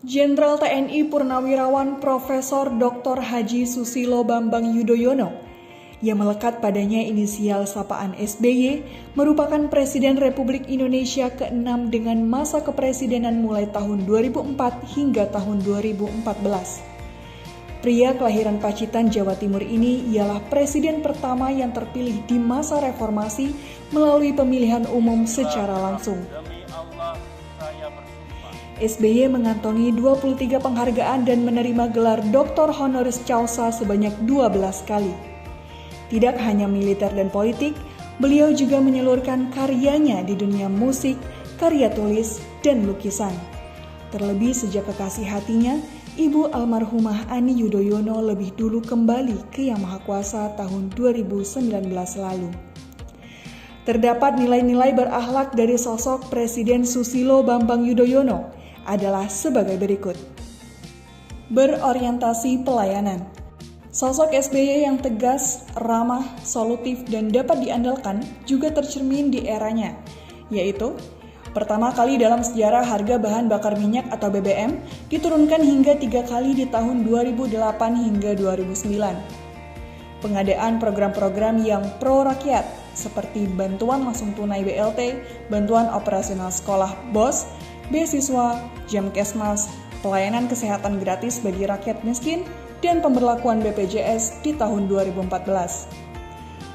Jenderal TNI Purnawirawan Profesor Dr. Haji Susilo Bambang Yudhoyono yang melekat padanya inisial sapaan SBY merupakan Presiden Republik Indonesia ke-6 dengan masa kepresidenan mulai tahun 2004 hingga tahun 2014. Pria kelahiran Pacitan, Jawa Timur ini ialah presiden pertama yang terpilih di masa reformasi melalui pemilihan umum secara langsung. SBY mengantongi 23 penghargaan dan menerima gelar Dr. Honoris Causa sebanyak 12 kali. Tidak hanya militer dan politik, beliau juga menyalurkan karyanya di dunia musik, karya tulis, dan lukisan. Terlebih sejak kekasih hatinya, Ibu almarhumah Ani Yudhoyono lebih dulu kembali ke Yang Maha Kuasa tahun 2019 lalu. Terdapat nilai-nilai berakhlak dari sosok Presiden Susilo Bambang Yudhoyono adalah sebagai berikut. Berorientasi pelayanan. Sosok SBY yang tegas, ramah, solutif, dan dapat diandalkan juga tercermin di eranya, yaitu pertama kali dalam sejarah harga bahan bakar minyak atau BBM diturunkan hingga 3 kali di tahun 2008 hingga 2009. Pengadaan program-program yang pro rakyat seperti bantuan langsung tunai BLT, bantuan operasional sekolah BOS, beasiswa, Jamkesmas, pelayanan kesehatan gratis bagi rakyat miskin, dan pemberlakuan BPJS di tahun 2014.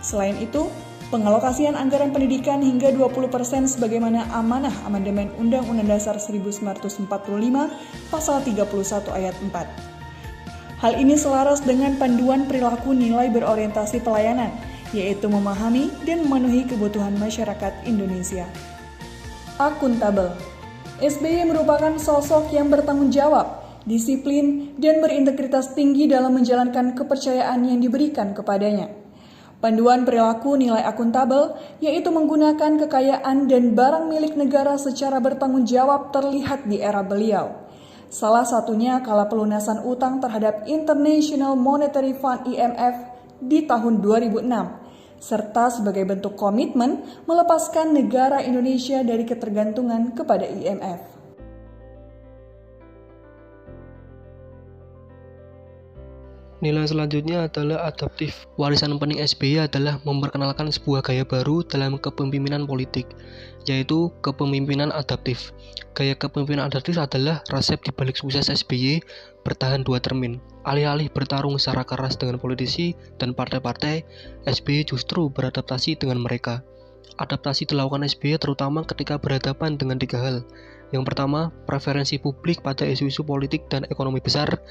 Selain itu, pengalokasian anggaran pendidikan hingga 20% sebagaimana amanah amandemen Undang-Undang Dasar 1945 pasal 31 ayat 4. Hal ini selaras dengan panduan perilaku nilai berorientasi pelayanan, yaitu memahami dan memenuhi kebutuhan masyarakat Indonesia. Akuntabel. SBY merupakan sosok yang bertanggung jawab, disiplin, dan berintegritas tinggi dalam menjalankan kepercayaan yang diberikan kepadanya. Panduan perilaku nilai akuntabel, yaitu menggunakan kekayaan dan barang milik negara secara bertanggung jawab terlihat di era beliau. Salah satunya kala pelunasan utang terhadap International Monetary Fund IMF di tahun 2006, serta sebagai bentuk komitmen melepaskan negara Indonesia dari ketergantungan kepada IMF. Nilai selanjutnya adalah adaptif. Warisan penting SBY adalah memperkenalkan sebuah gaya baru dalam kepemimpinan politik, yaitu kepemimpinan adaptif. Gaya kepemimpinan adaptif adalah resep dibalik sukses SBY bertahan 2 termin. Alih-alih bertarung secara keras dengan politisi dan partai-partai, SBY justru beradaptasi dengan mereka. Adaptasi dilakukan SBY terutama ketika berhadapan dengan 3 hal. Yang pertama, preferensi publik pada isu-isu politik dan ekonomi besar.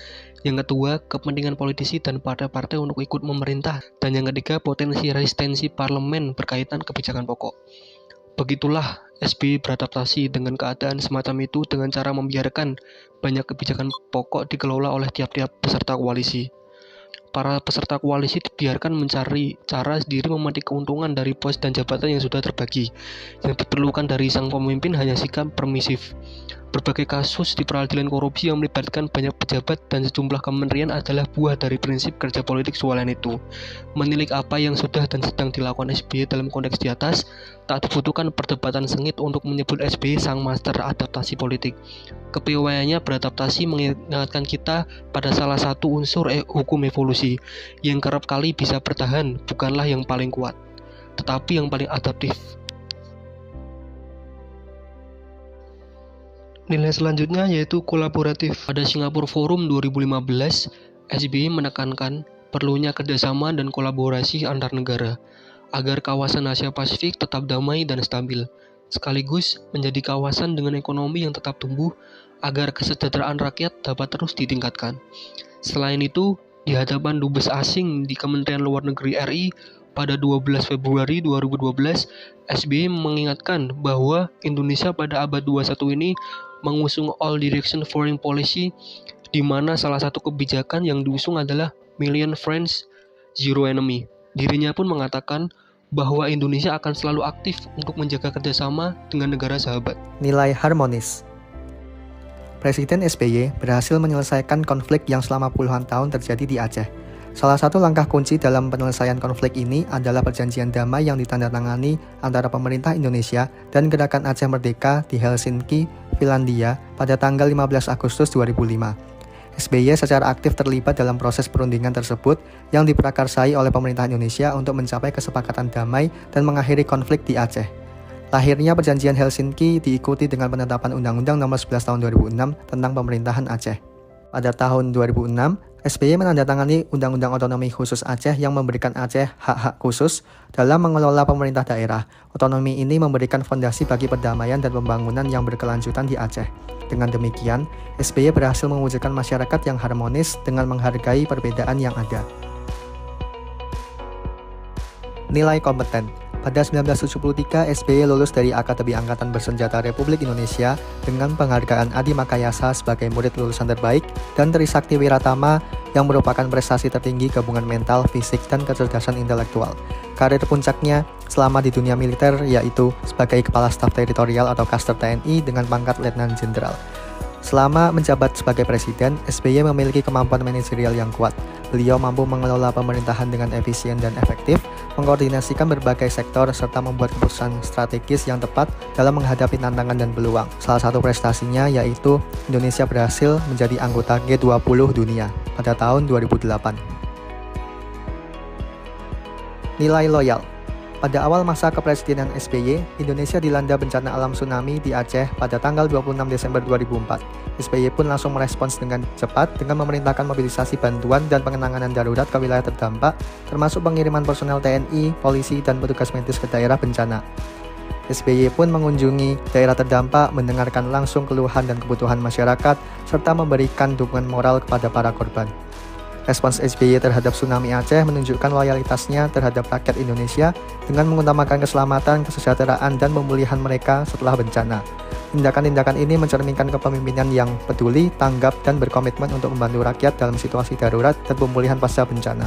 Yang kedua, kepentingan politisi dan partai-partai untuk ikut memerintah. Dan yang ketiga, potensi resistensi parlemen berkaitan kebijakan pokok. Begitulah SBY beradaptasi dengan keadaan semacam itu dengan cara membiarkan banyak kebijakan pokok dikelola oleh tiap-tiap peserta koalisi. Para peserta koalisi dibiarkan mencari cara sendiri memetik keuntungan dari pos dan jabatan yang sudah terbagi. Yang diperlukan dari sang pemimpin hanya sikap permisif. Berbagai kasus di peradilan korupsi yang melibatkan banyak pejabat dan sejumlah kementerian adalah buah dari prinsip kerja politik Suwalan itu. Menilik apa yang sudah dan sedang dilakukan SBY dalam konteks di atas, tak dibutuhkan perdebatan sengit untuk menyebut SBY sang master adaptasi politik. Kepiawaiannya beradaptasi mengingatkan kita pada salah satu unsur hukum evolusi, yang kerap kali bisa bertahan bukanlah yang paling kuat, tetapi yang paling adaptif. Nilai selanjutnya yaitu kolaboratif. Pada Singapura Forum 2015, SBY menekankan perlunya kerjasama dan kolaborasi antar negara agar kawasan Asia Pasifik tetap damai dan stabil, sekaligus menjadi kawasan dengan ekonomi yang tetap tumbuh agar kesejahteraan rakyat dapat terus ditingkatkan. Selain itu, di hadapan dubes asing di Kementerian Luar Negeri RI pada 12 Februari 2012, SBY mengingatkan bahwa Indonesia pada abad 21 ini mengusung All Direction Foreign Policy, di mana salah satu kebijakan yang diusung adalah Million Friends, Zero Enemy. Dirinya pun mengatakan bahwa Indonesia akan selalu aktif untuk menjaga kerjasama dengan negara sahabat. Nilai harmonis. Presiden SBY berhasil menyelesaikan konflik yang selama puluhan tahun terjadi di Aceh. Salah satu langkah kunci dalam penyelesaian konflik ini adalah perjanjian damai yang ditandatangani antara pemerintah Indonesia dan Gerakan Aceh Merdeka di Helsinki, Finlandia pada tanggal 15 Agustus 2005. SBY secara aktif terlibat dalam proses perundingan tersebut yang diprakarsai oleh pemerintah Indonesia untuk mencapai kesepakatan damai dan mengakhiri konflik di Aceh. Lahirnya Perjanjian Helsinki diikuti dengan penetapan Undang-Undang Nomor 11 Tahun 2006 tentang Pemerintahan Aceh. Pada tahun 2006, SBY menandatangani Undang-Undang Otonomi Khusus Aceh yang memberikan Aceh hak-hak khusus dalam mengelola pemerintah daerah. Otonomi ini memberikan fondasi bagi perdamaian dan pembangunan yang berkelanjutan di Aceh. Dengan demikian, SBY berhasil mewujudkan masyarakat yang harmonis dengan menghargai perbedaan yang ada. Nilai kompeten. Pada 1973, SBY lulus dari Akademi Angkatan Bersenjata Republik Indonesia dengan penghargaan Adi Makayasa sebagai murid lulusan terbaik dan Trisakti Wiratama yang merupakan prestasi tertinggi gabungan mental, fisik, dan kecerdasan intelektual. Karir puncaknya selama di dunia militer yaitu sebagai Kepala Staf Teritorial atau Kaster TNI dengan pangkat Letnan Jenderal. Selama menjabat sebagai presiden, SBY memiliki kemampuan manajerial yang kuat. Beliau mampu mengelola pemerintahan dengan efisien dan efektif, mengkoordinasikan berbagai sektor, serta membuat keputusan strategis yang tepat dalam menghadapi tantangan dan peluang. Salah satu prestasinya yaitu Indonesia berhasil menjadi anggota G20 dunia pada tahun 2008. Nilai loyal. Pada awal masa kepresidenan SBY, Indonesia dilanda bencana alam tsunami di Aceh pada tanggal 26 Desember 2004. SBY pun langsung merespons dengan cepat dengan memerintahkan mobilisasi bantuan dan penanganan darurat ke wilayah terdampak, termasuk pengiriman personel TNI, polisi, dan petugas medis ke daerah bencana. SBY pun mengunjungi daerah terdampak, mendengarkan langsung keluhan dan kebutuhan masyarakat, serta memberikan dukungan moral kepada para korban. Respons SBY terhadap tsunami Aceh menunjukkan loyalitasnya terhadap rakyat Indonesia dengan mengutamakan keselamatan, kesejahteraan, dan pemulihan mereka setelah bencana. Tindakan-tindakan ini mencerminkan kepemimpinan yang peduli, tanggap, dan berkomitmen untuk membantu rakyat dalam situasi darurat dan pemulihan pasca bencana.